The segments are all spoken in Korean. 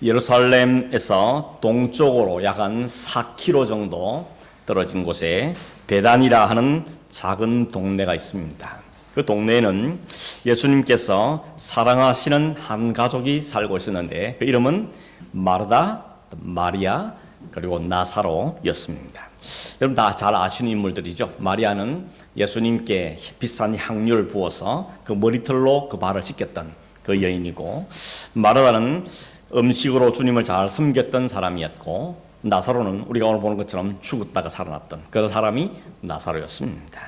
예루살렘에서 동쪽으로 약 한 4km 정도 떨어진 곳에 베단이라 하는 작은 동네가 있습니다. 그 동네에는 예수님께서 사랑하시는 한 가족이 살고 있었는데 그 이름은 마르다, 마리아, 그리고 나사로였습니다. 여러분 다 잘 아시는 인물들이죠. 마리아는 예수님께 비싼 향유를 부어서 그 머리털로 그 발을 씻겼던 그 여인이고, 마르다는 음식으로 주님을 잘 섬겼던 사람이었고, 나사로는 우리가 오늘 보는 것처럼 죽었다가 살아났던 그 사람이 나사로였습니다.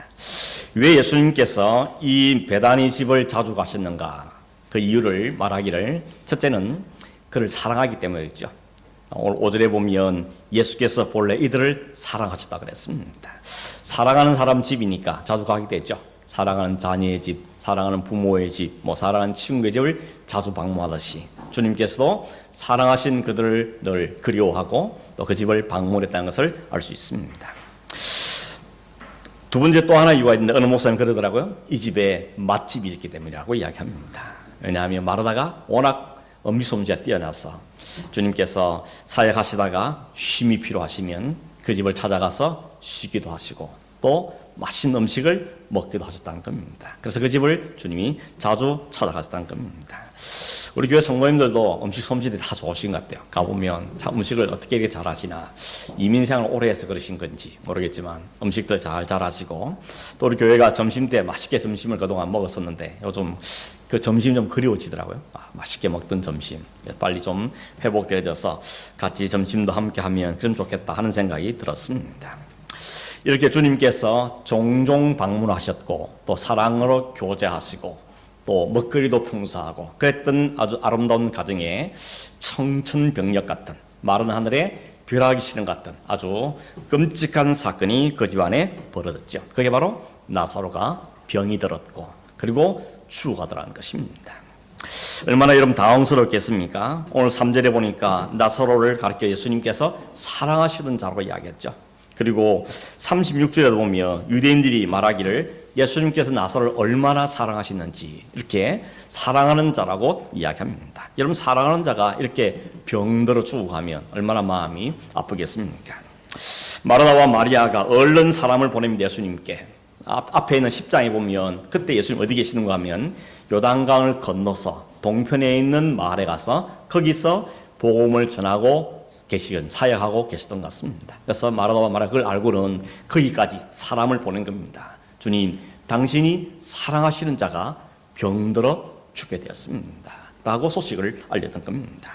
왜 예수님께서 이 베다니 집을 자주 가셨는가? 그 이유를 말하기를, 첫째는 그를 사랑하기 때문이죠. 오늘 5절에 보면 예수께서 본래 이들을 사랑하셨다 그랬습니다. 사랑하는 사람 집이니까 자주 가게 되죠. 사랑하는 자녀의 집, 사랑하는 부모의 집, 사랑하는 친구의 집을 자주 방문하듯이 주님께서도 사랑하신 그들을 늘 그리워하고 또 그 집을 방문했다는 것을 알 수 있습니다. 두 번째 또 하나 이유가 있는데, 어느 목사님 그러더라고요. 이 집에 맛집이 있기 때문이라고 이야기합니다. 왜냐하면 마르다가 워낙 음식 솜씨가 뛰어나서 주님께서 사역하시다가 쉼이 필요하시면 그 집을 찾아가서 쉬기도 하시고 또 맛있는 음식을 먹기도 하셨다는 겁니다. 그래서 그 집을 주님이 자주 찾아가셨다는 겁니다. 우리 교회 성도님들도 음식 솜씨들이 다 좋으신 것 같아요. 가보면 참 음식을 어떻게 이렇게 잘하시나, 이민생활을 오래 해서 그러신 건지 모르겠지만 음식들 잘하시고, 또 우리 교회가 점심 때 맛있게 점심을 그동안 먹었었는데 요즘 그 점심 좀 그리워지더라고요. 맛있게 먹던 점심 빨리 좀 회복되어져서 같이 점심도 함께 하면 그럼 좋겠다 하는 생각이 들었습니다. 이렇게 주님께서 종종 방문하셨고 또 사랑으로 교제하시고 또 먹거리도 풍성하고 그랬던 아주 아름다운 가정에 청천벽력 같은, 마른 하늘에 벼락이 치는 것 같은 아주 끔찍한 사건이 그 집안에 벌어졌죠. 그게 바로 나사로가 병이 들었고 그리고 죽어가더라는 것입니다. 얼마나 여러분 당황스럽겠습니까? 오늘 3절에 보니까 나사로를 가리켜 예수님께서 사랑하시던 자로 이야기했죠. 그리고 36절에 보면 유대인들이 말하기를 예수님께서 나사로를 얼마나 사랑하시는지 이렇게 사랑하는 자라고 이야기합니다. 여러분 사랑하는 자가 이렇게 병들어 죽어가면 얼마나 마음이 아프겠습니까? 마르다와 마리아가 얼른 사람을 보냅니다. 예수님께. 앞에 있는 10장에 보면 그때 예수님 어디 계시는가 하면 요단강을 건너서 동편에 있는 마을에 가서 거기서 복음을 전하고 계시던, 사역하고 계시던 것 같습니다. 그래서 마르다와 마리아 그걸 알고는 거기까지 사람을 보낸 겁니다. 주님, 당신이 사랑하시는 자가 병들어 죽게 되었습니다 라고 소식을 알렸던 겁니다.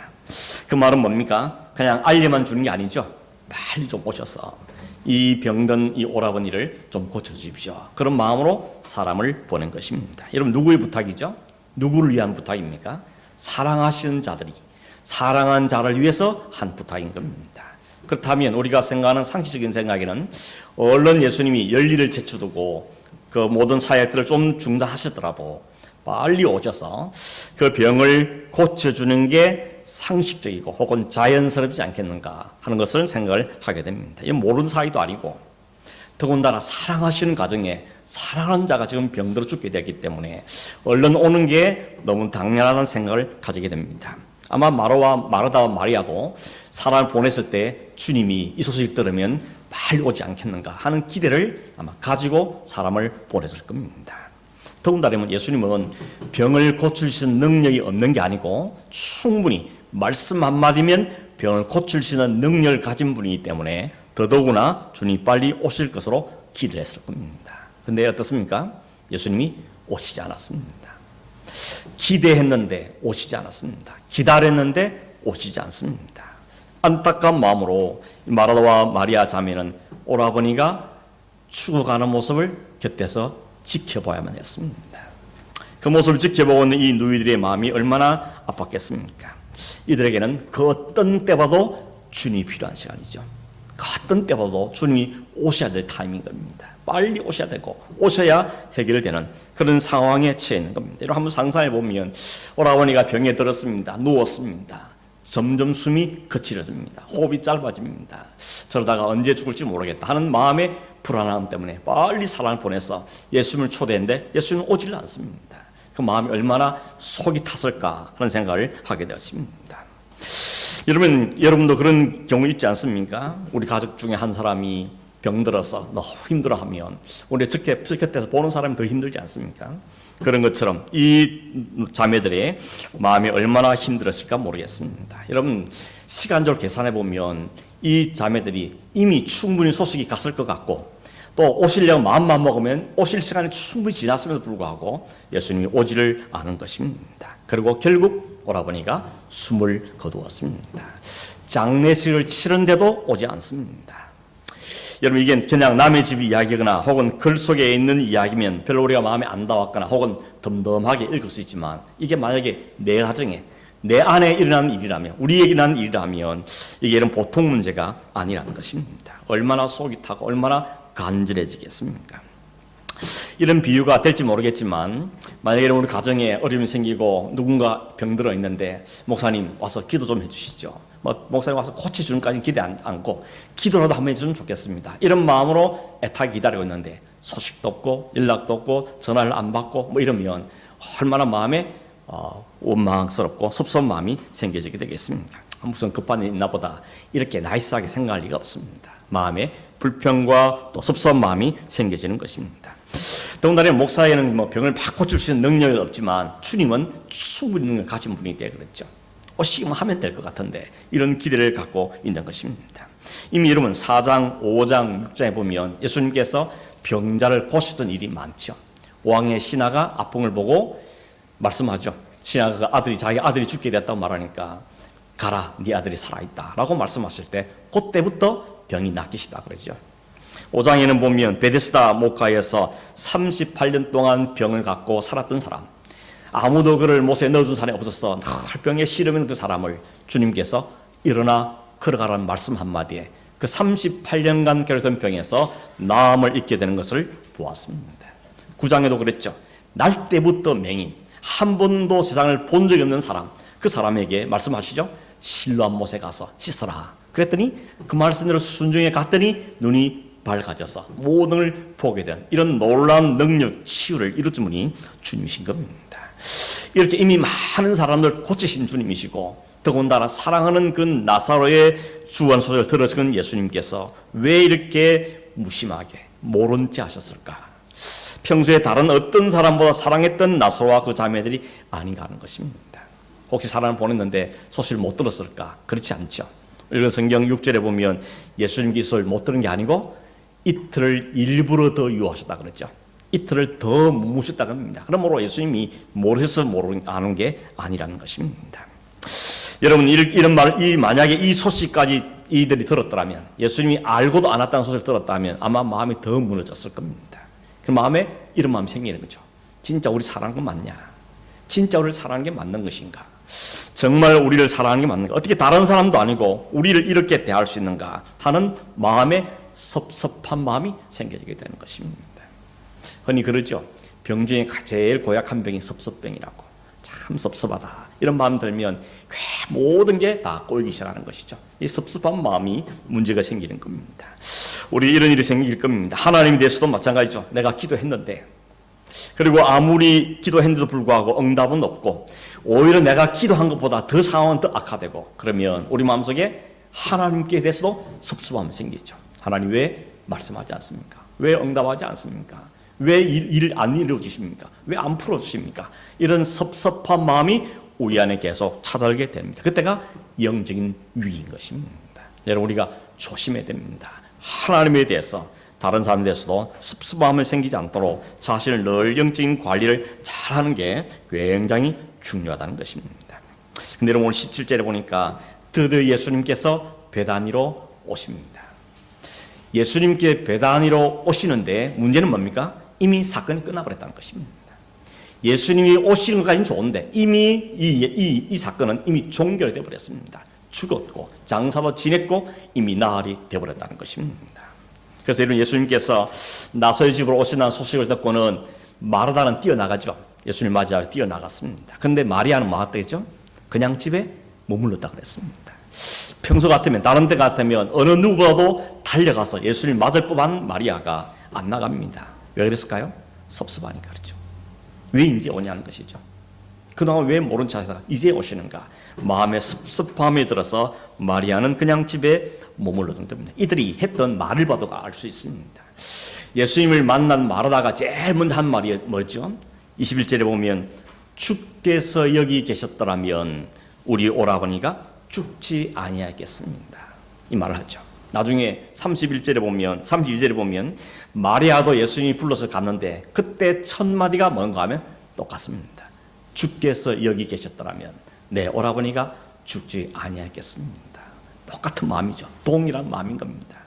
그 말은 뭡니까? 그냥 알려만 주는 게 아니죠. 빨리 좀 오셔서 이 병든 이 오라버니를 좀 고쳐주십시오. 그런 마음으로 사람을 보낸 것입니다. 여러분 누구의 부탁이죠? 누구를 위한 부탁입니까? 사랑하시는 자들이 사랑한 자를 위해서 한 부탁인 겁니다. 그렇다면 우리가 생각하는 상식적인 생각에는 얼른 예수님이 열일을 제쳐두고 그 모든 사역들을 좀 중단하시더라도 빨리 오셔서 그 병을 고쳐주는 게 상식적이고 혹은 자연스럽지 않겠는가 하는 것을 생각을 하게 됩니다. 이건 모르는 사이도 아니고 더군다나 사랑하시는 가정에 사랑하는 자가 지금 병들어 죽게 되었기 때문에 얼른 오는 게 너무 당연하다는 생각을 가지게 됩니다. 아마 마르다와 마리아도 사람을 보냈을 때 주님이 이 소식을 들으면 빨리 오지 않겠는가 하는 기대를 아마 가지고 사람을 보냈을 겁니다. 더군다나 예수님은 병을 고칠 수 있는 능력이 없는 게 아니고 충분히 말씀 한마디면 병을 고칠 수 있는 능력을 가진 분이기 때문에 더더구나 주님이 빨리 오실 것으로 기대를 했을 겁니다. 그런데 어떻습니까? 예수님이 오시지 않았습니다. 기대했는데 오시지 않았습니다. 기다렸는데 오시지 않습니다. 안타까운 마음으로 마르다와 마리아 자매는 오라버니가 죽어가는 모습을 곁에서 지켜봐야만 했습니다. 그 모습을 지켜보고 있는 이 누이들의 마음이 얼마나 아팠겠습니까? 이들에게는 그 어떤 때봐도 주님이 필요한 시간이죠. 그 어떤 때봐도 주님이 오셔야 될 타이밍인 겁니다. 빨리 오셔야 되고 오셔야 해결되는 그런 상황에 처해 있는 겁니다. 여러분 한번 상상해 보면 오라버니가 병에 들었습니다. 누웠습니다. 점점 숨이 거칠어집니다. 호흡이 짧아집니다. 저러다가 언제 죽을지 모르겠다 하는 마음의 불안함 때문에 빨리 사람을 보내서 예수님을 초대했는데 예수님은 오질 않습니다. 그 마음이 얼마나 속이 탔을까 하는 생각을 하게 되었습니다. 여러분도 그런 경우 있지 않습니까? 우리 가족 중에 한 사람이 병들어서 너무 힘들어하면 우리 곁에서 보는 사람이 더 힘들지 않습니까? 그런 것처럼 이 자매들의 마음이 얼마나 힘들었을까 모르겠습니다. 여러분 시간적으로 계산해 보면 이 자매들이 이미 충분히 소식이 갔을 것 같고 또 오시려고 마음만 먹으면 오실 시간이 충분히 지났음에도 불구하고 예수님이 오지를 않은 것입니다. 그리고 결국 오라버니가 숨을 거두었습니다. 장례식을 치른데도 오지 않습니다. 여러분 이게 그냥 남의 집 이야기거나 혹은 글 속에 있는 이야기면 별로 우리가 마음에 안 닿았거나 혹은 덤덤하게 읽을 수 있지만 이게 만약에 내 가정에 내 안에 일어나는 일이라면 우리에게 일어나는 일이라면 이게 이런 보통 문제가 아니라는 것입니다. 얼마나 속이 타고 얼마나 간절해지겠습니까? 이런 비유가 될지 모르겠지만 만약에 우리 가정에 어려움이 생기고 누군가 병들어 있는데 목사님 와서 기도 좀 해주시죠. 목사님 와서 고쳐주는까지는 기대 않고 기도라도 한번 해주면 좋겠습니다. 이런 마음으로 애타게 기다리고 있는데 소식도 없고 연락도 없고 전화를 안 받고 이러면 얼마나 마음에 원망스럽고 섭섭한 마음이 생겨지게 되겠습니까? 무슨 급한 일 있나 보다 이렇게 나이스하게 생각할 리가 없습니다. 마음에 불평과 또 섭섭한 마음이 생겨지는 것입니다. 더군다나 목사에는 병을 막 고칠 수 있는 능력이 없지만 주님은 충분히 능력을 가진 분이기에 그렇죠. 오시기만 하면 될 것 같은데 이런 기대를 갖고 있는 것입니다. 이미 여러분 4장, 5장, 6장에 보면 예수님께서 병자를 고치던 일이 많죠. 왕의 신하가 아픔을 보고 말씀하죠. 신하가 자기 아들이 죽게 됐다고 말하니까 가라, 네 아들이 살아있다 라고 말씀하실 때 그때부터 병이 낫기시다 그러죠. 5장에는 보면 베데스다 목가에서 38년 동안 병을 갖고 살았던 사람, 아무도 그를 못에 넣어준 사람이 없었어. 늘 병에 시름인 그 사람을 주님께서 일어나 걸어가라는 말씀 한마디에 그 38년간 괴롭던 병에서 나음을 잊게 되는 것을 보았습니다. 9장에도 그랬죠. 날 때부터 맹인, 한 번도 세상을 본 적이 없는 사람, 그 사람에게 말씀하시죠. 실로암 못에 가서 씻어라. 그랬더니 그 말씀대로 순종해 갔더니 눈이 밝아져서 모든 걸 보게 된 이런 놀라운 능력, 치유를 이루신 분이 주님이신 겁니다. 이렇게 이미 많은 사람들 고치신 주님이시고 더군다나 사랑하는 그 나사로의 주원 소식을 들으신 예수님께서 왜 이렇게 무심하게 모른 채 하셨을까? 평소에 다른 어떤 사람보다 사랑했던 나사로와 그 자매들이 아닌가 하는 것입니다. 혹시 사람을 보냈는데 소식을 못 들었을까? 그렇지 않죠. 읽은 성경 6절에 보면 예수님 기술을 못 들은 게 아니고 이틀을 일부러 더 유하셨다 그랬죠. 이틀을 더 묵으셨다고 합니다. 그러므로 예수님이 모르셔서 아는 게 아니라는 것입니다. 여러분 이런 말, 만약에 이 소식까지 이들이 들었더라면 예수님이 알고도 안 왔다는 소식을 들었다면 아마 마음이 더 무너졌을 겁니다. 그 마음에 이런 마음이 생기는 거죠. 진짜 우리 사랑하는 건 맞냐? 진짜 우리를 사랑하는 게 맞는 것인가? 정말 우리를 사랑하는 게 맞는가? 어떻게 다른 사람도 아니고 우리를 이렇게 대할 수 있는가 하는 마음에 섭섭한 마음이 생겨지게 되는 것입니다. 흔히 그러죠. 병 중에 제일 고약한 병이 섭섭병이라고. 참 섭섭하다. 이런 마음 들면 모든 게 다 꼬이기 시작하는 것이죠. 이 섭섭한 마음이 문제가 생기는 겁니다. 우리 이런 일이 생길 겁니다. 하나님에 대해서도 마찬가지죠. 내가 기도했는데 그리고 아무리 기도했는데도 불구하고 응답은 없고 오히려 내가 기도한 것보다 더 상황은 더 악화되고 그러면 우리 마음속에 하나님께 대해서도 섭섭함이 생기죠. 하나님 왜 말씀하지 않습니까? 왜 응답하지 않습니까? 왜 일을 안 이루어주십니까? 왜 안 풀어주십니까? 이런 섭섭한 마음이 우리 안에 계속 찾아오게 됩니다. 그때가 영적인 위기인 것입니다. 여러분 우리가 조심해야 됩니다. 하나님에 대해서 다른 사람에 대해서도 섭섭함을 생기지 않도록 자신을 늘 영적인 관리를 잘하는 게 굉장히 중요하다는 것입니다. 근데 여러분 오늘 17절에 보니까 드디어 예수님께서 베다니로 오십니다. 예수님께 베다니로 오시는데 문제는 뭡니까? 이미 사건이 끝나버렸다는 것입니다. 예수님이 오시는 것까지는 좋은데 이미 이 사건은 이미 종결되어 버렸습니다. 죽었고 장사도 지냈고 이미 나흘이 되어버렸다는 것입니다. 그래서 이런 예수님께서 나사로의 집으로 오신다는 소식을 듣고는 마르다는 뛰어나가죠. 예수님 맞이하러 뛰어나갔습니다. 그런데 마리아는 뭐 했겠죠? 그냥 집에 머물렀다 그랬습니다. 평소 같으면 다른 데 같으면 어느 누구보다도 달려가서 예수님 맞을 법한 마리아가 안 나갑니다. 왜 그랬을까요? 섭섭하니까 그렇죠. 왜 이제 오냐는 것이죠. 그동안 왜 모른 체 하다가 이제 오시는가? 마음의 섭섭함에 들어서 마리아는 그냥 집에 머물렀던 겁니다. 이들이 했던 말을 봐도 알 수 있습니다. 예수님을 만난 마르다가 제일 먼저 한 말이 뭐죠? 21절에 보면 주께서 여기 계셨더라면 우리 오라버니가 죽지 아니하겠습니다. 이 말을 하죠. 나중에 31절에 보면 32절에 보면 마리아도 예수님이 불러서 갔는데 그때 첫 마디가 뭔가 하면 똑같습니다. 주께서 여기 계셨더라면 내 오라버니가 죽지 아니하겠습니다. 똑같은 마음이죠. 동일한 마음인 겁니다.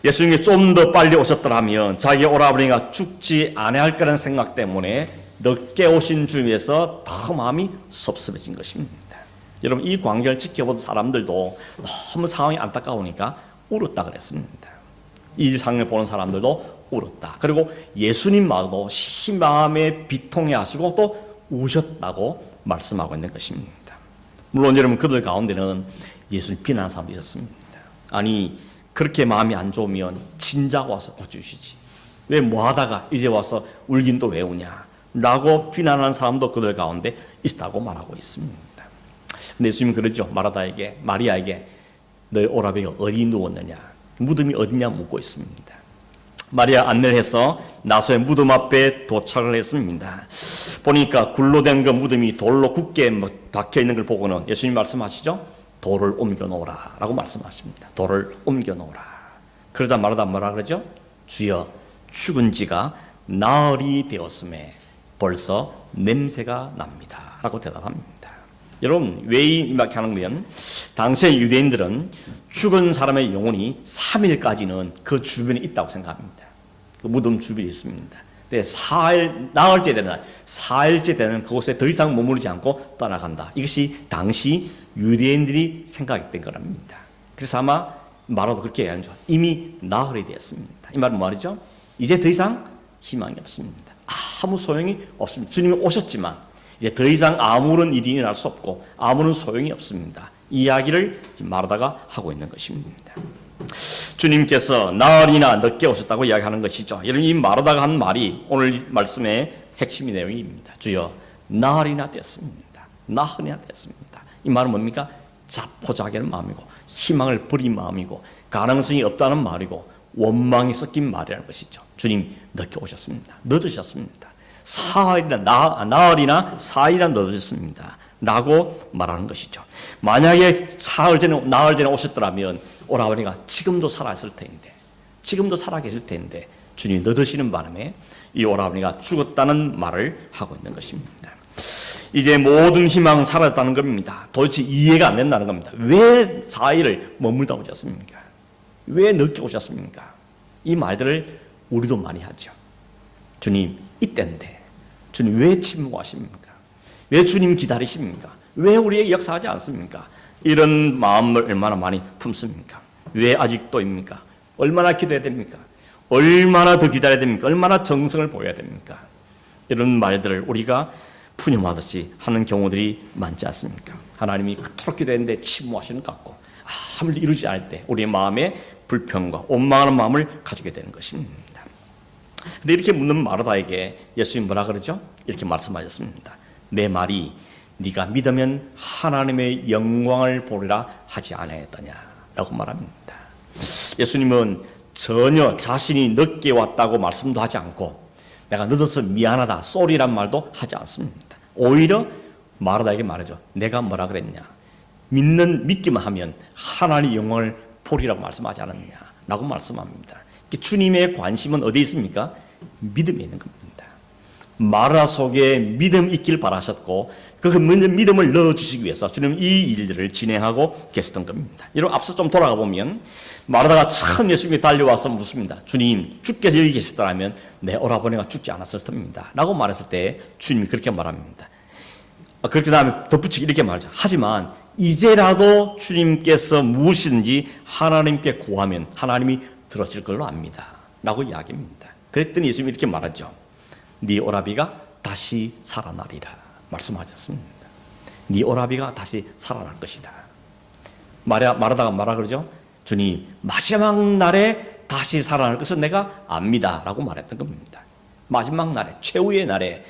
예수님이 좀 더 빨리 오셨더라면 자기 오라버니가 죽지 아니할 거라는 생각 때문에 늦게 오신 주님에서 더 마음이 섭섭해진 것입니다. 여러분 이 광경을 지켜본 사람들도 너무 상황이 안타까우니까 울었다 그랬습니다. 이 상황을 보는 사람들도 울었다. 그리고 예수님마저도 심함에 비통해 하시고 또 우셨다고 말씀하고 있는 것입니다. 물론 여러분 그들 가운데는 예수님 비난하는 사람도 있었습니다. 아니 그렇게 마음이 안 좋으면 진작 와서 고쳐주시지. 왜 뭐하다가 이제 와서 울긴 또 왜 우냐 라고 비난하는 사람도 그들 가운데 있다고 말하고 있습니다. 근데 예수님은 그러죠. 마리아에게 너희 오라비가 어디 누웠느냐, 무덤이 어디냐 묻고 있습니다. 마리아 안내를 해서 나소의 무덤 앞에 도착을 했습니다. 보니까 굴로 된 그 무덤이 돌로 굳게 박혀 있는 걸 보고는 예수님 말씀하시죠. 돌을 옮겨 놓으라 라고 말씀하십니다. 돌을 옮겨 놓으라. 그러자 마르다 뭐라 그러죠? 주여 죽은 지가 나흘이 되었음에 벌써 냄새가 납니다 라고 대답합니다. 여러분 왜 이렇게 하는 거면 당시의 유대인들은 죽은 사람의 영혼이 3일까지는 그 주변에 있다고 생각합니다. 그 무덤 주변에 있습니다. 근데 나흘째 되는 날, 4일째 되는 그곳에 더 이상 머무르지 않고 떠나간다. 이것이 당시 유대인들이 생각했던 거랍니다. 그래서 아마 말하도 그렇게 얘기하는 죠. 이미 나흘이 되었습니다. 이 말은 말이죠. 이제 더 이상 희망이 없습니다. 아무 소용이 없습니다. 주님이 오셨지만 이제 더 이상 아무런 일이 일어날 수 없고 아무런 소용이 없습니다. 이 이야기를 지금 마르다가 하고 있는 것입니다. 주님께서 나흘이나 늦게 오셨다고 이야기하는 것이죠. 여러분 이 마르다가 한 말이 오늘 말씀의 핵심의 내용입니다. 주여 나흘이나 됐습니다. 나흘이나 됐습니다. 이 말은 뭡니까? 자포자기한 마음이고 희망을 버린 마음이고 가능성이 없다는 말이고 원망이 섞인 말이라는 것이죠. 주님 늦게 오셨습니다. 늦으셨습니다. 나흘이나 4일이나 늦었습니다 라고 말하는 것이죠. 만약에 나흘 전에 오셨더라면 오라버니가 지금도 살아있을 텐데 지금도 살아계실 텐데 주님이 늦으시는 바람에 이 오라버니가 죽었다는 말을 하고 있는 것입니다. 이제 모든 희망 사라졌다는 겁니다. 도대체 이해가 안 된다는 겁니다. 왜 4일을 머물다 오셨습니까? 왜 늦게 오셨습니까? 이 말들을 우리도 많이 하죠. 주님 이때인데 주님 왜 침묵하십니까? 왜 주님 기다리십니까? 왜 우리에게 역사하지 않습니까? 이런 마음을 얼마나 많이 품습니까? 왜 아직도입니까? 얼마나 기도해야 됩니까? 얼마나 더 기다려야 됩니까? 얼마나 정성을 보여야 됩니까? 이런 말들을 우리가 푸념하듯이 하는 경우들이 많지 않습니까? 하나님이 그토록 기도했는데 침묵하시는 것 같고 아무리 이루지 않을 때 우리의 마음에 불평과 원망하는 마음을 가지게 되는 것입니다. 근데 이렇게 묻는 마르다에게 예수님 뭐라 그러죠? 이렇게 말씀하셨습니다. 내 말이 네가 믿으면 하나님의 영광을 보리라 하지 아니하였더냐라고 말합니다. 예수님은 전혀 자신이 늦게 왔다고 말씀도 하지 않고 내가 늦어서 미안하다 쏘리란 말도 하지 않습니다. 오히려 마르다에게 말하죠. 내가 뭐라 그랬냐? 믿기만 하면 하나님의 영광을 보리라고 말씀하지 않았냐라고 말씀합니다. 주님의 관심은 어디에 있습니까? 믿음에 있는 겁니다. 마르다 속에 믿음이 있길 바라셨고 그 믿음을 넣어주시기 위해서 주님은 이 일들을 진행하고 계셨던 겁니다. 여러분 앞서 좀 돌아가 보면 마르다가 처음 예수님께 달려와서 묻습니다. 주님 주께서 여기 계시더라면 내 오라버니가 죽지 않았을 터입니다 라고 말했을 때 주님이 그렇게 말합니다. 그렇게 다음에 덧붙이기 이렇게 말하죠. 하지만 이제라도 주님께서 무엇이든지 하나님께 구하면 하나님이 들으실 걸로 압니다 라고 이야기합니다. 그랬더니 예수님이 이렇게 말하죠. 네 오라비가 다시 살아나리라 말씀하셨습니다. 네 오라비가 다시 살아날 것이다. 말하다가 뭐라 그러죠? 주님 마지막 날에 다시 살아날 것을 내가 압니다 라고 말했던 겁니다. 마지막 날에 최후의 날에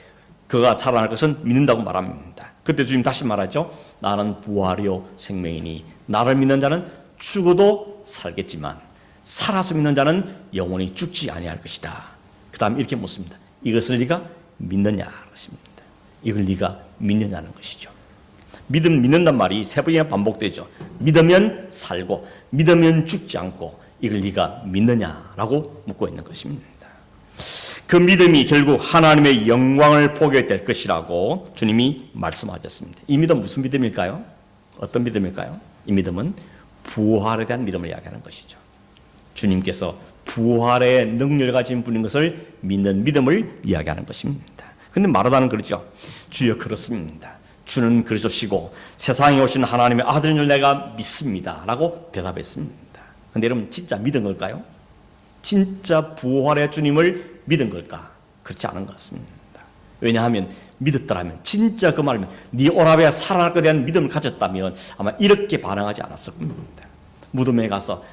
그가 살아날 것은 믿는다고 말합니다. 그때 주님 다시 말하죠. 나는 부활이요 생명이니 나를 믿는 자는 죽어도 살겠지만 살아서 믿는 자는 영원히 죽지 아니할 것이다. 그 다음 이렇게 묻습니다. 이것을 네가 믿느냐 하십니다. 이걸 네가 믿느냐는 것이죠. 믿는단 말이 세 번이나 반복되죠. 믿으면 살고 믿으면 죽지 않고 이걸 네가 믿느냐라고 묻고 있는 것입니다. 그 믿음이 결국 하나님의 영광을 보게 될 것이라고 주님이 말씀하셨습니다. 이 믿음 무슨 믿음일까요? 어떤 믿음일까요? 이 믿음은 부활에 대한 믿음을 이야기하는 것이죠. 주님께서 부활의 능력을 가진 분인 것을 믿는 믿음을 이야기하는 것입니다. 그런데 마르다는 그러죠. 주여 그렇습니다. 주는 그러시고 세상에 오신 하나님의 아들을 내가 믿습니다 라고 대답했습니다. 그런데 여러분 진짜 믿은 걸까요? 진짜 부활의 주님을 믿은 걸까? 그렇지 않은 것 같습니다. 왜냐하면 믿었더라면 진짜 그 말이면 네 오라비아 살아날 것에 대한 믿음을 가졌다면 아마 이렇게 반응하지 않았을 겁니다. 무덤에 가서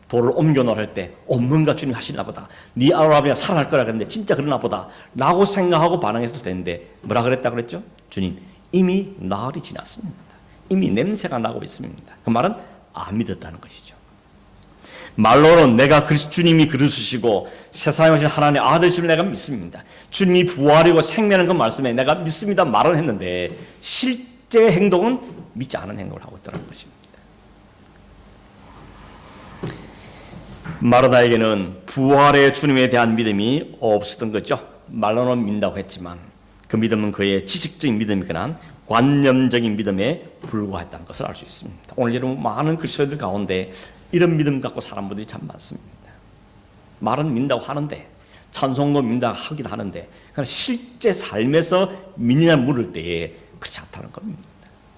돌을 옮겨 놓을 때 뭔가 주님이 하시나 보다. 네 오라비아 살아날 거라 그랬는데 진짜 그러나 보다 라고 생각하고 반응했을 텐데 뭐라 그랬다 그랬죠? 주님 이미 나흘이 지났습니다. 이미 냄새가 나고 있습니다. 그 말은 안 믿었다는 것이죠. 말로는 내가 주님이 그리스도시고 세상에 오신 하나님의 아들이심을 내가 믿습니다. 주님이 부활이고 생명하는 그 말씀에 내가 믿습니다 말은 했는데 실제 행동은 믿지 않은 행동을 하고 있다는 것입니다. 마르다에게는 부활의 주님에 대한 믿음이 없었던 거죠. 말로는 믿는다고 했지만 그 믿음은 그의 지식적인 믿음이거나 관념적인 믿음에 불과했다는 것을 알 수 있습니다. 오늘 여러분 많은 그리스도인들 가운데 이런 믿음 갖고 사는 분들이 참 많습니다. 말은 믿는다고 하는데 찬송도 믿는다고 하기도 하는데 그러나 실제 삶에서 믿느냐 물을 때에 그렇지 않다는 겁니다.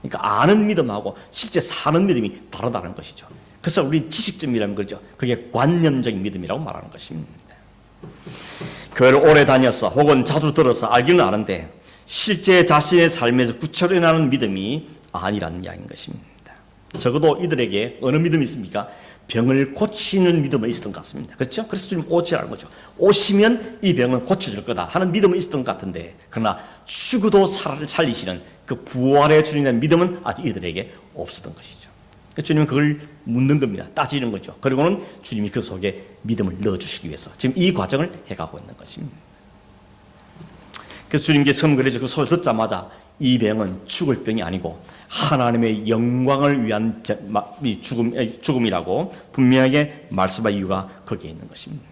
그러니까 아는 믿음하고 실제 사는 믿음이 다르다는 것이죠. 그래서 우리 지식적 믿음이라는 거죠. 그게 관념적인 믿음이라고 말하는 것입니다. 교회를 오래 다녀서 혹은 자주 들어서 알기는 아는데 실제 자신의 삶에서 구체로 일어나는 믿음이 아니라는 이야기인 것입니다. 적어도 이들에게 어느 믿음이 있습니까? 병을 고치는 믿음은 있었던 것 같습니다. 그렇죠? 그래서 주님 오시라는 거죠. 오시면 이 병은 고쳐질 거다 하는 믿음은 있었던 것 같은데 그러나 죽어도 살리시는 그 부활의 주님의 믿음은 아직 이들에게 없었던 것이죠. 주님은 그걸 묻는 겁니다. 따지는 거죠. 그리고는 주님이 그 속에 믿음을 넣어주시기 위해서 지금 이 과정을 해가고 있는 것입니다. 그래서 주님께 처음 그러죠. 그 소리를 듣자마자 이 병은 죽을 병이 아니고 하나님의 영광을 위한 죽음이라고 분명하게 말씀할 이유가 거기에 있는 것입니다.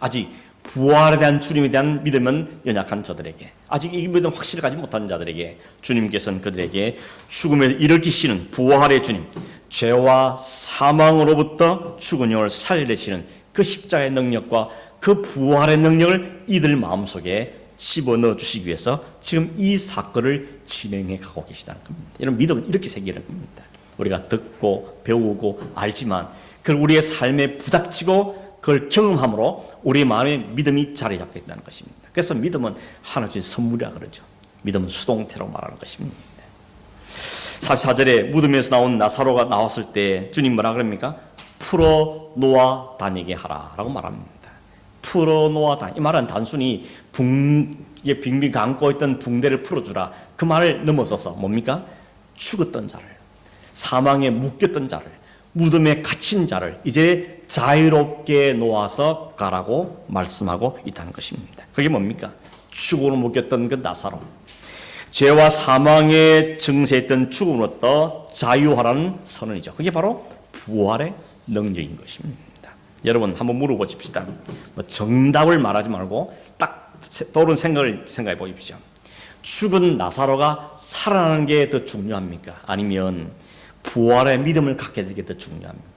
아직 부활에 대한 주님에 대한 믿음은 연약한 저들에게 아직 이 믿음 확실히 가지 못한 자들에게 주님께서는 그들에게 죽음을 일으키시는 부활의 주님 죄와 사망으로부터 죽은 영을 살리시는 그 십자가의 능력과 그 부활의 능력을 이들 마음속에 집어넣어 주시기 위해서 지금 이 사건을 진행해 가고 계시다는 겁니다. 이런 믿음은 이렇게 생기는 겁니다. 우리가 듣고 배우고 알지만 그걸 우리의 삶에 부닥치고 그걸 경험함으로 우리의 마음에 믿음이 자리 잡게 된다는 것입니다. 그래서 믿음은 하나 주신 선물이라 그러죠. 믿음은 수동태로 말하는 것입니다. 44절에 무덤에서 나온 나사로가 나왔을 때 주님 뭐라 그럽니까? 풀어 놓아 다니게 하라 라고 말합니다. 풀어 놓아 다니. 이 말은 단순히 빙빙 감고 있던 붕대를 풀어주라 그 말을 넘어서서 뭡니까? 죽었던 자를 사망에 묶였던 자를 무덤에 갇힌 자를 이제 자유롭게 놓아서 가라고 말씀하고 있다는 것입니다. 그게 뭡니까? 죽음으로 묶였던 그 나사로 죄와 사망에 증세했던 죽음으로부터 자유하라는 선언이죠. 그게 바로 부활의 능력인 것입니다. 여러분 한번 물어보십시다. 정답을 말하지 말고 딱 떠오른 생각을 생각해 보십시오. 죽은 나사로가 살아나는 게 더 중요합니까? 아니면 부활의 믿음을 갖게 되는 게 더 중요합니까?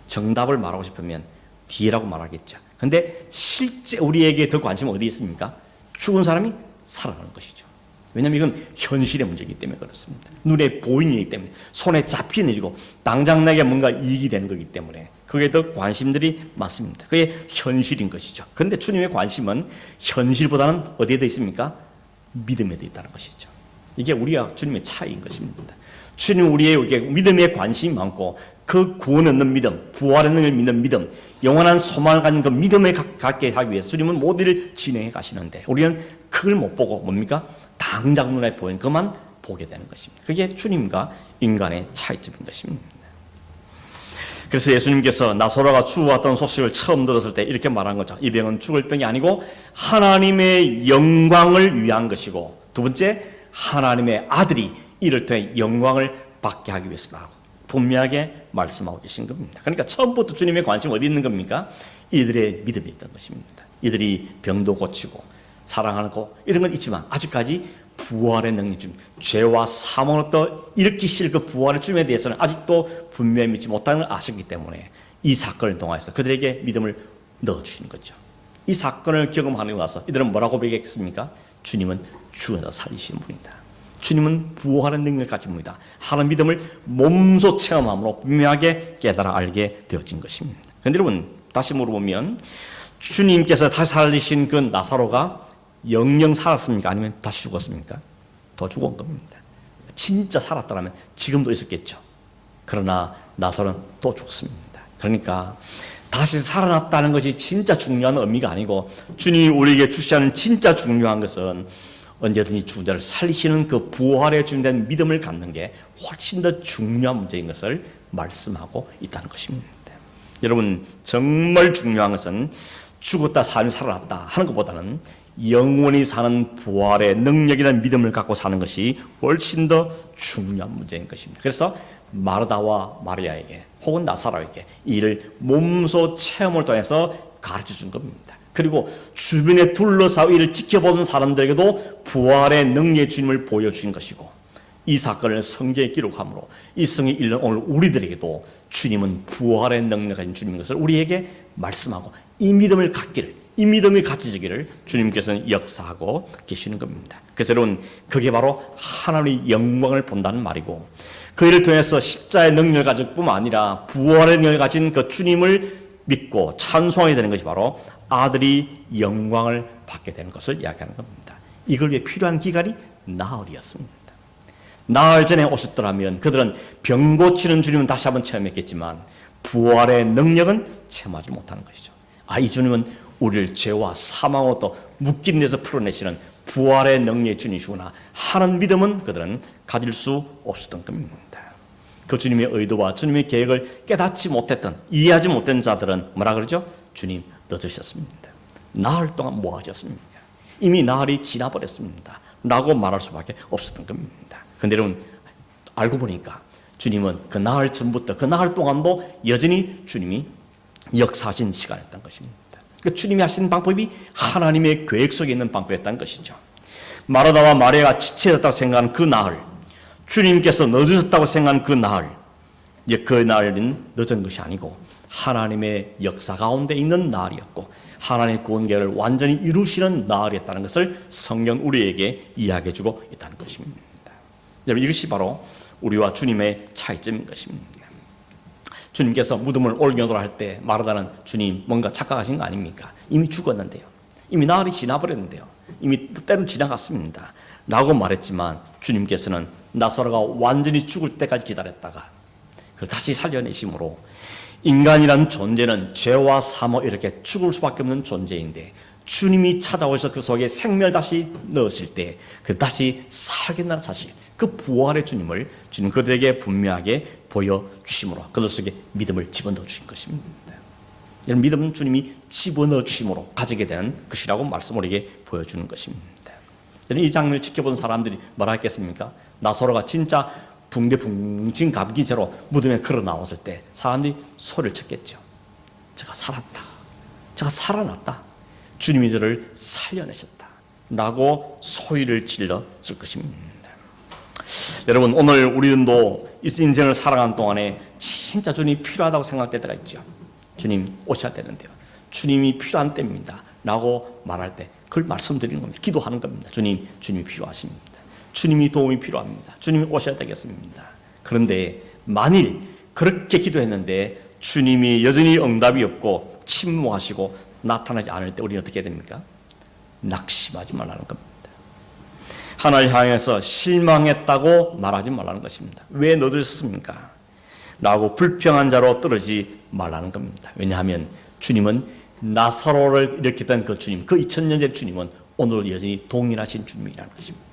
정답을 말하고 싶으면 뒤라고 말하겠죠. 그런데 실제 우리에게 더 관심은 어디에 있습니까? 죽은 사람이 살아나는 것이죠. 왜냐하면 이건 현실의 문제이기 때문에 그렇습니다. 눈에 보이는 일이기 때문에 손에 잡히는 일이고 당장 내게 뭔가 이익이 되는 거기 때문에 그게 더 관심들이 많습니다. 그게 현실인 것이죠. 그런데 주님의 관심은 현실보다는 어디에 더 있습니까? 믿음에 더 있다는 것이죠. 이게 우리와 주님의 차이인 것입니다. 주님은 우리에게 믿음에 관심이 많고 그 구원 얻는 믿음, 부활의 능력을 믿는 믿음, 영원한 소망을 가진 그 믿음을 갖게 하기 위해서 주님은 모든 일을 진행해 가시는데 우리는 그걸 못 보고 뭡니까? 당장 눈에 보이는 것만 보게 되는 것입니다. 그게 주님과 인간의 차이점인 것입니다. 그래서 예수님께서 나사로가 죽어갔다는 소식을 처음 들었을 때 이렇게 말한 거죠. 이 병은 죽을 병이 아니고 하나님의 영광을 위한 것이고, 두 번째 하나님의 아들이 이를 통해 영광을 받게 하기 위해서다. 분명하게 말씀하고 계신 겁니다. 그러니까 처음부터 주님의 관심이 어디 있는 겁니까? 이들의 믿음이 있던 것입니다. 이들이 병도 고치고 사랑하고 이런 건 있지만 아직까지 부활의 능력 중 죄와 사망을 또 일으키실 그 부활의 주님에 대해서는 아직도 분명히 믿지 못하는 걸 아셨기 때문에 이 사건을 통해서 그들에게 믿음을 넣어주시는 거죠. 이 사건을 경험하고 나서 이들은 뭐라고 고백했습니까? 주님은 죽어서 살리시는 분이다. 주님은 부활의 능력을 가진 분이다. 하는 믿음을 몸소 체험함으로 분명하게 깨달아 알게 되어진 것입니다. 그런데 여러분 다시 물어보면 주님께서 다시 살리신 그 나사로가 영영 살았습니까? 아니면 다시 죽었습니까? 더 죽은 겁니다. 진짜 살았다면 지금도 있었겠죠. 그러나 나사로는 또 죽습니다. 그러니까 다시 살아났다는 것이 진짜 중요한 의미가 아니고 주님이 우리에게 주시하는 진짜 중요한 것은 언제든지 죽은 자를 살리시는 그 부활의 주님에 대한 믿음을 갖는 게 훨씬 더 중요한 문제인 것을 말씀하고 있다는 것입니다. 여러분 정말 중요한 것은 죽었다 삶이 살아났다 하는 것보다는 영원히 사는 부활의 능력이라는 믿음을 갖고 사는 것이 훨씬 더 중요한 문제인 것입니다. 그래서 마르다와 마리아에게 혹은 나사로에게 이를 몸소 체험을 통해서 가르쳐 준 겁니다. 그리고 주변에 둘러싸고 이를 지켜보는 사람들에게도 부활의 능력의 주님을 보여주신 것이고 이 사건을 성경에 기록함으로 이 성에 읽는 오늘 우리들에게도 주님은 부활의 능력을 가진 주님인 것을 우리에게 말씀하고 이 믿음을 갖기를 이 믿음이 갖춰지기를 주님께서는 역사하고 계시는 겁니다. 그래서 여러분 그게 바로 하나님의 영광을 본다는 말이고 그 일을 통해서 십자의 능력을 가질 뿐만 아니라 부활의 능력을 가진 그 주님을 믿고 찬송하게 되는 것이 바로 아들이 영광을 받게 되는 것을 이야기하는 겁니다. 이걸 위해 필요한 기간이 나흘이었습니다. 나흘 전에 오셨더라면 그들은 병 고치는 주님은 다시 한번 체험했겠지만 부활의 능력은 체험하지 못하는 것이죠. 이 주님은 우리를 죄와 사망으로부터 묶인 데서 풀어내시는 부활의 능력의 주님이시구나 하는 믿음은 그들은 가질 수 없었던 겁니다. 그 주님의 의도와 주님의 계획을 깨닫지 못했던 이해하지 못한 자들은 뭐라 그러죠? 주님 늦으셨습니다. 나흘 동안 뭐 하셨습니까? 이미 나흘이 지나버렸습니다 라고 말할 수밖에 없었던 겁니다. 그런데 여러분 알고 보니까 주님은 그 나흘 전부터 그 나흘 동안도 여전히 주님이 역사하신 시간이었던 것입니다. 그러니까 주님이 하신 방법이 하나님의 계획 속에 있는 방법이었다는 것이죠. 마르다와 마리아가 지체졌다고 생각하는 그 나흘, 주님께서 늦으셨다고 생각하는 그 나흘, 그 나흘은 늦은 것이 아니고 하나님의 역사 가운데 있는 나흘이었고 하나님의 구원 계획을 완전히 이루시는 나흘이었다는 것을 성경 우리에게 이야기해주고 있다는 것입니다. 여러분 이것이 바로 우리와 주님의 차이점인 것입니다. 주님께서 무덤을 옮겨놓으라 할 때 마르다는 주님 뭔가 착각하신 거 아닙니까? 이미 죽었는데요. 이미 나흘이 지나버렸는데요. 이미 때는 지나갔습니다. 라고 말했지만 주님께서는 나사로가 완전히 죽을 때까지 기다렸다가 그걸 다시 살려내심으로 인간이란 존재는 죄와 사망 이렇게 죽을 수밖에 없는 존재인데 주님이 찾아오셔서 그 속에 생명을 다시 넣으실 때 그 다시 살겠다는 사실 그 부활의 주님을 주님 그들에게 분명하게 보여주심으로 그들 속에 믿음을 집어넣어 주신 것입니다. 이런 믿음은 주님이 집어넣어 주심으로 가지게 되는 것이라고 말씀 우리에게 보여주는 것입니다. 이 장면을 지켜본 사람들이 뭐라 했겠습니까? 나사로가 진짜 붕대 붕진 감기제로 무덤에 걸어 나왔을 때 사람들이 소리를 쳤겠죠. 제가 살았다. 제가 살아났다. 주님이 저를 살려내셨다. 라고 소리를 질렀을 것입니다. 여러분 오늘 우리도 인생을 살아가는 동안에 진짜 주님이 필요하다고 생각될 때가 있죠. 주님 오셔야 되는데요. 주님이 필요한 때입니다. 라고 말할 때 그걸 말씀드리는 겁니다. 기도하는 겁니다. 주님이 필요하십니다. 주님이 도움이 필요합니다. 주님이 오셔야 되겠습니다. 그런데 만일 그렇게 기도했는데 주님이 여전히 응답이 없고 침묵하시고 나타나지 않을 때 우리는 어떻게 됩니까? 낙심하지 말라는 겁니다. 하나님 향해서 실망했다고 말하지 말라는 것입니다. 왜 늦으셨습니까? 라고 불평한 자로 떨어지지 말라는 겁니다. 왜냐하면 주님은 나사로를 일으켰던 그 주님, 그 2000년 전 주님은 오늘 여전히 동일하신 주님이라는 것입니다.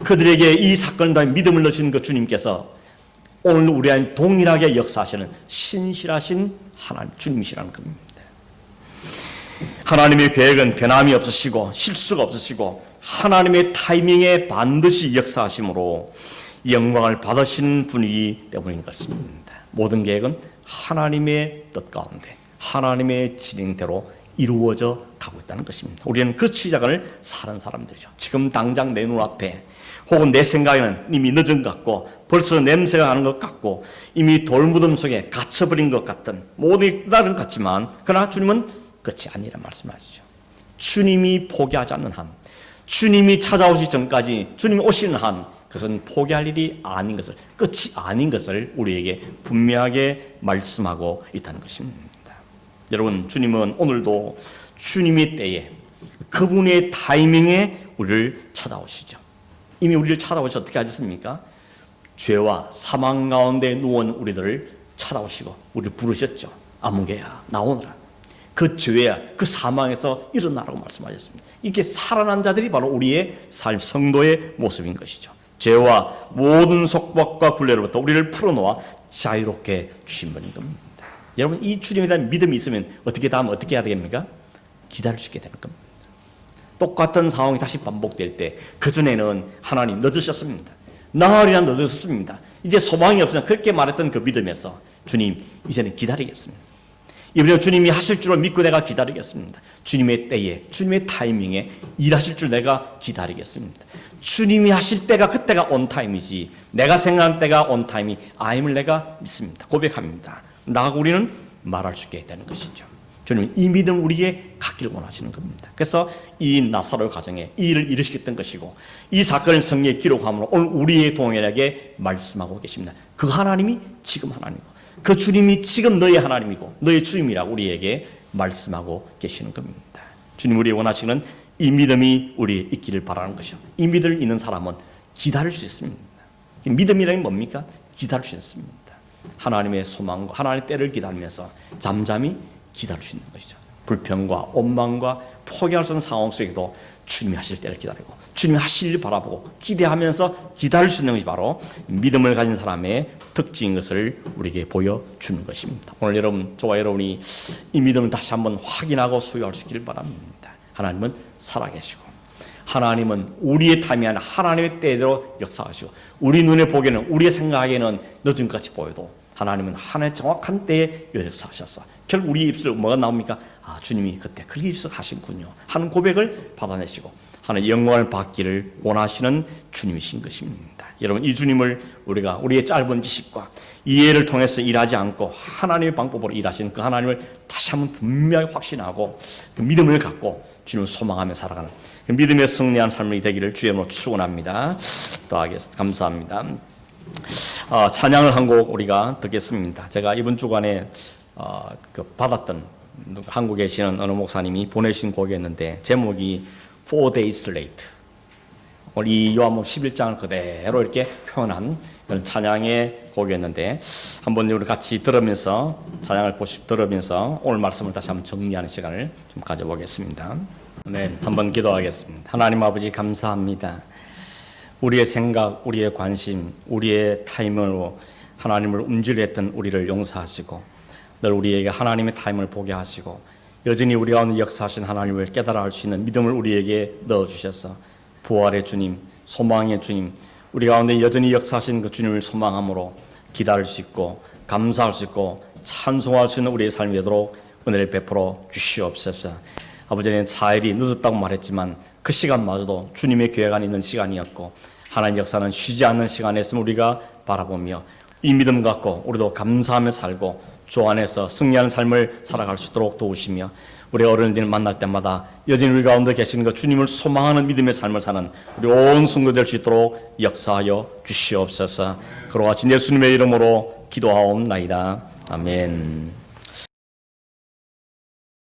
그들에게 이 사건을 통해 믿음을 넣으신 그 주님께서 오늘 우리 안에 동일하게 역사하시는 신실하신 하나님 주님이시라는 겁니다. 하나님의 계획은 변함이 없으시고 실수가 없으시고 하나님의 타이밍에 반드시 역사하심으로 영광을 받으시는 분이기 때문인 것입니다. 모든 계획은 하나님의 뜻 가운데 하나님의 진행대로 이루어져 가고 있다는 것입니다. 우리는 그 시작을 사는 사람들이죠. 지금 당장 내 눈앞에 혹은 내 생각에는 이미 늦은 것 같고 벌써 냄새가 나는 것 같고 이미 돌무덤 속에 갇혀버린 것 같은 모든 다른 것 같지만 그러나 주님은 끝이 아니라 말씀하시죠. 주님이 포기하지 않는 한, 주님이 찾아오시기 전까지 주님이 오시는 한 그것은 포기할 일이 아닌 것을, 끝이 아닌 것을 우리에게 분명하게 말씀하고 있다는 것입니다. 여러분, 주님은 오늘도 주님의 때에 그분의 타이밍에 우리를 찾아오시죠. 이미 우리를 찾아오셔서 어떻게 하셨습니까? 죄와 사망 가운데 누운 우리들을 찾아오시고 우리를 부르셨죠. 아무개야 나오너라. 그 죄야 그 사망에서 일어나라고 말씀하셨습니다. 이게 살아난 자들이 바로 우리의 삶 성도의 모습인 것이죠. 죄와 모든 속박과 굴레로부터 우리를 풀어놓아 자유롭게 주신 분인 겁니다. 여러분, 이 주님에 대한 믿음이 있으면 어떻게 해야 되겠습니까? 기다릴 수 있게 되는 겁니다. 똑같은 상황이 다시 반복될 때 그전에는 하나님 늦으셨습니다. 나흘이나 늦으셨습니다. 이제 소망이 없으면 그렇게 말했던 그 믿음에서 주님 이제는 기다리겠습니다. 이번에 주님이 하실 줄을 믿고 내가 기다리겠습니다. 주님의 때에 주님의 타이밍에 일하실 줄 내가 기다리겠습니다. 주님이 하실 때가 그때가 온타임이지 내가 생각한 때가 온타임이 아님을 내가 믿습니다. 고백합니다. 라고 우리는 말할 수 있게 되는 것이죠. 주님은 이 믿음 우리에게 갖기를 원하시는 겁니다. 그래서 이 나사로 가정에 이 일을 이루시켰던 것이고 이 사건을 성경에 기록함으로 오늘 우리의 동일하게 말씀하고 계십니다. 그 하나님이 지금 하나님이고 그 주님이 지금 너의 하나님이고 너의 주님이라고 우리에게 말씀하고 계시는 겁니다. 주님 우리 원하시는 이 믿음이 우리에 있기를 바라는 것이죠. 이 믿음을 있는 사람은 기다릴 수 있습니다. 믿음이란 뭡니까? 기다릴 수 있습니다. 하나님의 소망과 하나님의 때를 기다리면서 잠잠히 기다릴 수 있는 것이죠. 불평과 원망과 포기할 수 없는 상황 속에도 주님이 하실 때를 기다리고 주님이 하실 일 바라보고 기대하면서 기다릴 수 있는 것이 바로 믿음을 가진 사람의 특징인 것을 우리에게 보여주는 것입니다. 오늘 여러분, 저와 여러분이 이 믿음을 다시 한번 확인하고 소유할 수 있기를 바랍니다. 하나님은 살아계시고 하나님은 우리의 타임이 아니라 하나님의 때대로 역사하시고 우리 눈에 보기에는 우리의 생각에는 늦은 것 같이 보여도 하나님은 하나님의 정확한 때에 역사하셨어. 결국 우리 입술에 뭐가 나옵니까? 아, 주님이 그때 그렇게 하신군요 하는 고백을 받아내시고 하나님의 영광을 받기를 원하시는 주님이신 것입니다. 여러분, 이 주님을 우리가 우리의 짧은 지식과 이해를 통해서 일하지 않고 하나님의 방법으로 일하시는 그 하나님을 다시 한번 분명히 확신하고 그 믿음을 갖고 주님을 소망하며 살아가는 그 믿음의 승리한 삶이 되기를 주의 이름으로 축원합니다. 기도하겠습니다. 감사합니다. 찬양을 한 곡 우리가 듣겠습니다. 제가 이번 주간에 받았던 한국에 계시는 어느 목사님이 보내신 곡이었는데 제목이 4 Days Late. 오늘 이 요한복음 11장을 그대로 이렇게 표현한 그런 찬양의 곡이었는데 한번 우리 같이 들으면서 찬양을 들으면서 오늘 말씀을 다시 한번 정리하는 시간을 좀 가져보겠습니다. 네, 한번 기도하겠습니다. 하나님 아버지 감사합니다. 우리의 생각, 우리의 관심, 우리의 타임으로 하나님을 움직였던 우리를 용서하시고 늘 우리에게 하나님의 타임을 보게 하시고 여전히 우리 가운데 역사하신 하나님을 깨달아 알 수 있는 믿음을 우리에게 넣어주셔서 부활의 주님, 소망의 주님, 우리 가운데 여전히 역사하신 그 주님을 소망함으로 기다릴 수 있고 감사할 수 있고 찬송할 수 있는 우리의 삶이 되도록 은혜를 베풀어 주시옵소서. 아버지는 4일이 늦었다고 말했지만 그 시간마저도 주님의 계획 안에 있는 시간이었고 하나님 역사는 쉬지 않는 시간이었음을 우리가 바라보며 이 믿음 갖고 우리도 감사하며 살고 주 안에서 승리하는 삶을 살아갈 수 있도록 도우시며 우리 어른들을 만날 때마다 여전히 우리 가운데 계시는 그 주님을 소망하는 믿음의 삶을 사는 우리 온 성도 될 수 있도록 역사하여 주시옵소서. 그러하신 예수님의 이름으로 기도하옵나이다. 아멘.